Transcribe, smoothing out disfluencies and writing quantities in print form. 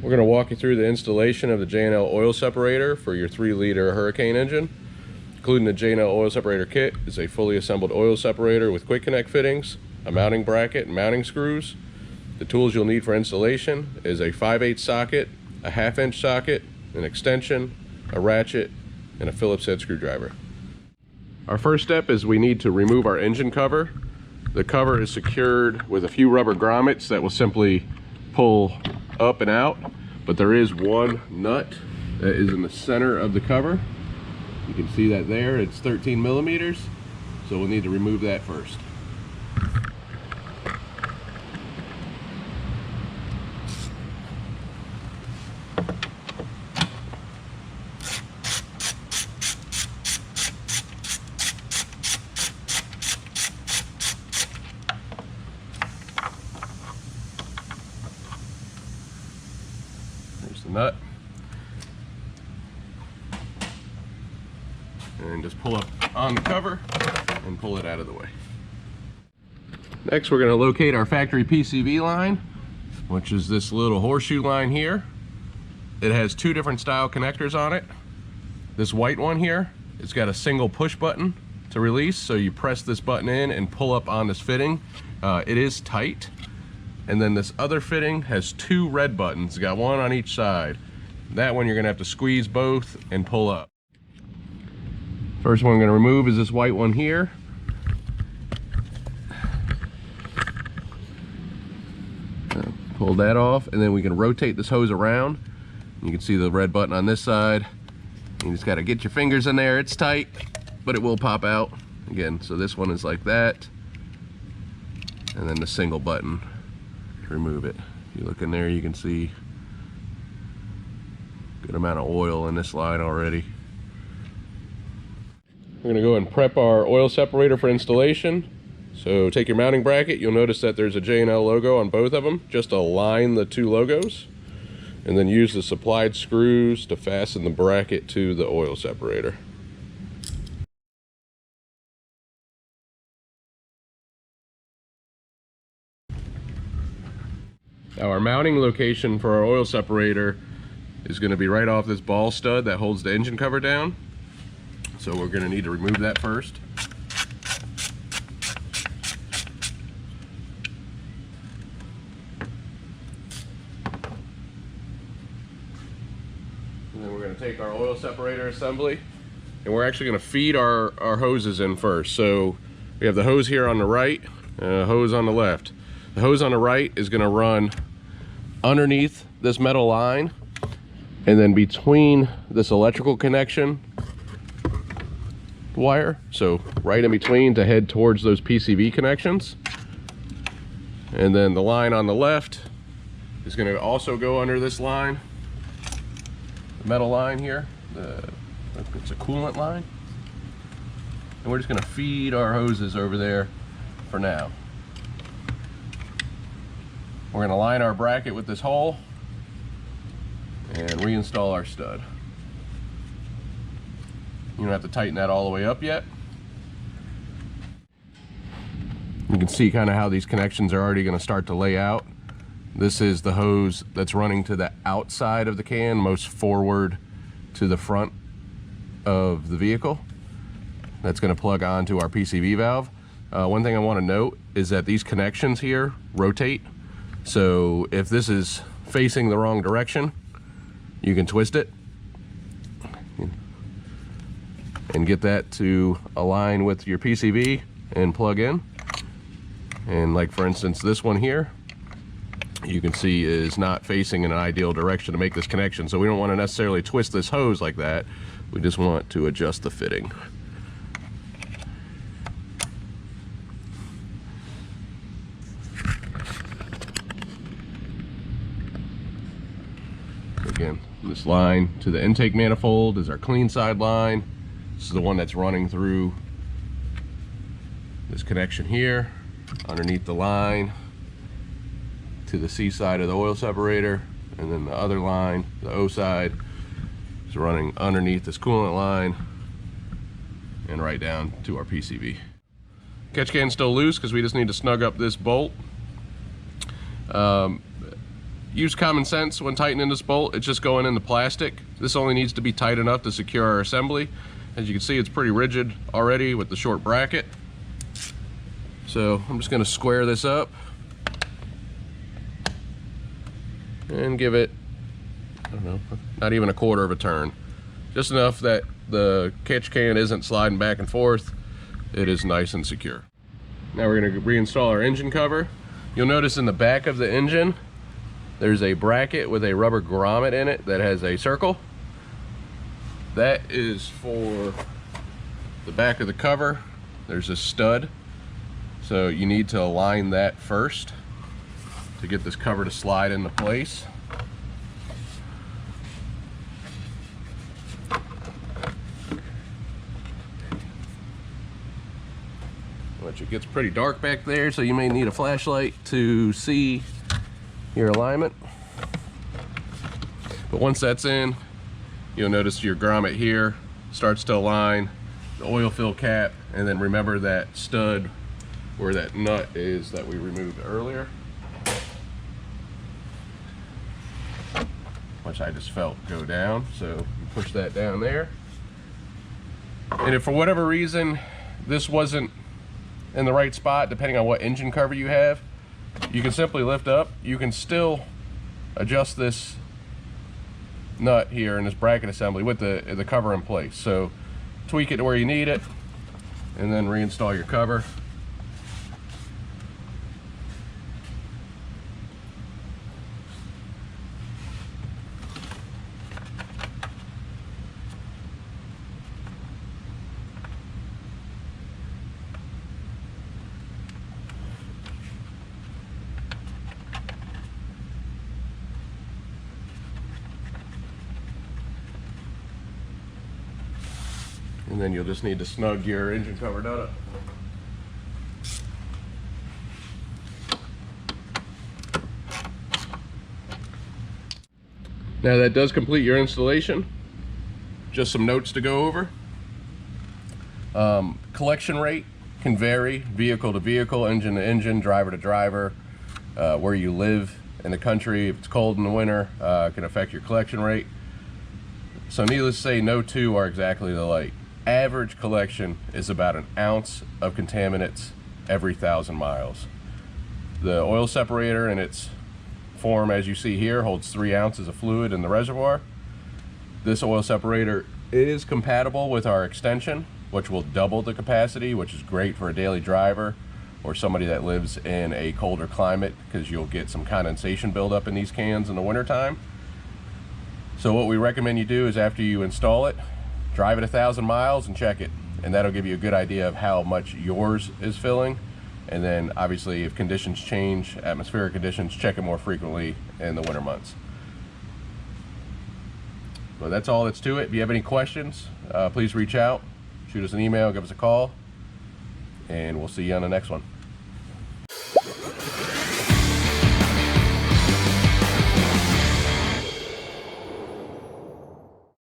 We're going to walk you through the installation of the J&L oil separator for your 3-liter Hurricane engine. Including the J&L oil separator kit is a fully assembled oil separator with quick connect fittings, a mounting bracket and mounting screws. The tools you'll need for installation is a 5/8 socket, a 1/2-inch socket, an extension, a ratchet, and a Phillips head screwdriver. Our first step is we need to remove our engine cover. The cover is secured with a few rubber grommets that will simply pull up and out, but there is one nut that is in the center of the cover. You can see that there, it's 13 millimeters, so we'll need to remove that first. There's the nut. And just pull up on the cover and pull it out of the way. Next, we're going to locate our factory PCV line, which is this little horseshoe line here. It has two different style connectors on it. This white one here, it's got a single push button to release, so you press this button in and pull up on this fitting. It is tight. And then this other fitting has two red buttons. It's got one on each side. That one you're going to have to squeeze both and pull up. First one I'm going to remove is this white one here. Pull that off, and then we can rotate this hose around. You can see the red button on this side. You just got to get your fingers in there. It's tight, but it will pop out again. So this one is like that, and then the single button to remove it. If you look in there, you can see a good amount of oil in this line already. We're going to go and prep our oil separator for installation. So take your mounting bracket. You'll notice that there's a J&L logo on both of them. Just align the two logos, and then use the supplied screws to fasten the bracket to the oil separator. Now, our mounting location for our oil separator is going to be right off this ball stud that holds the engine cover down. So we're going to need to remove that first. And then we're going to take our oil separator assembly, and we're actually going to feed our hoses in first. So we have the hose here on the right, and a hose on the left. The hose on the right is going to run underneath this metal line, and then between this electrical connection wire, so right in between to head towards those PCV connections. And then the line on the left is going to also go under this line, the metal line here. It's a coolant line, and we're just going to feed our hoses over there for now. We're going to line our bracket with this hole and reinstall our stud. You don't have to tighten that all the way up yet. You can see kind of how these connections are already going to start to lay out. This is the hose that's running to the outside of the can, most forward to the front of the vehicle. That's going to plug onto our PCV valve. One thing I want to note is that these connections here rotate. So if this is facing the wrong direction, you can twist it and get that to align with your PCV and plug in. And like for instance, this one here, you can see is not facing in an ideal direction to make this connection. So we don't want to necessarily twist this hose like that. We just want to adjust the fitting. Again, this line to the intake manifold is our clean side line. This is the one that's running through this connection here, underneath the line to the C side of the oil separator, and then the other line, the O side, is running underneath this coolant line and right down to our PCV. Catch can's still loose because we just need to snug up this bolt. use common sense when tightening this bolt. It's just going into plastic. This only needs to be tight enough to secure our assembly. As you can see, it's pretty rigid already with the short bracket. So I'm just going to square this up and give it, I don't know, not even a quarter of a turn. Just enough that the catch can isn't sliding back and forth. It is nice and secure. Now we're going to reinstall our engine cover. You'll notice in the back of the engine, there's a bracket with a rubber grommet in it that has a circle. That is for the back of the cover. There's a stud. So you need to align that first to get this cover to slide into place. Which it gets pretty dark back there, so you may need a flashlight to see your alignment. But once that's in, you'll notice your grommet here starts to align, the oil fill cap, and then remember that stud where that nut is that we removed earlier, which I just felt go down. So push that down there. And if for whatever reason this wasn't in the right spot, depending on what engine cover you have, you can simply lift up. You can still adjust this nut here in this bracket assembly with the cover in place. So tweak it to where you need it and then reinstall your cover. And then you'll just need to snug your engine cover nut up. Now that does complete your installation. Just some notes to go over. Collection rate can vary vehicle to vehicle, engine to engine, driver to driver. Where you live in the country, if it's cold in the winter, can affect your collection rate. So needless to say, no two are exactly alike. Average collection is about an ounce of contaminants every 1,000 miles. The oil separator in its form, as you see here, holds 3 ounces of fluid in the reservoir. This oil separator is compatible with our extension, which will double the capacity, which is great for a daily driver or somebody that lives in a colder climate, because you'll get some condensation buildup in these cans in the wintertime. So what we recommend you do is, after you install it, drive it 1,000 miles and check it, and that'll give you a good idea of how much yours is filling. And then obviously, if conditions change, atmospheric conditions, check it more frequently in the winter months. Well, that's all that's to it. If you have any questions, please reach out, shoot us an email, give us a call, and we'll see you on the next one.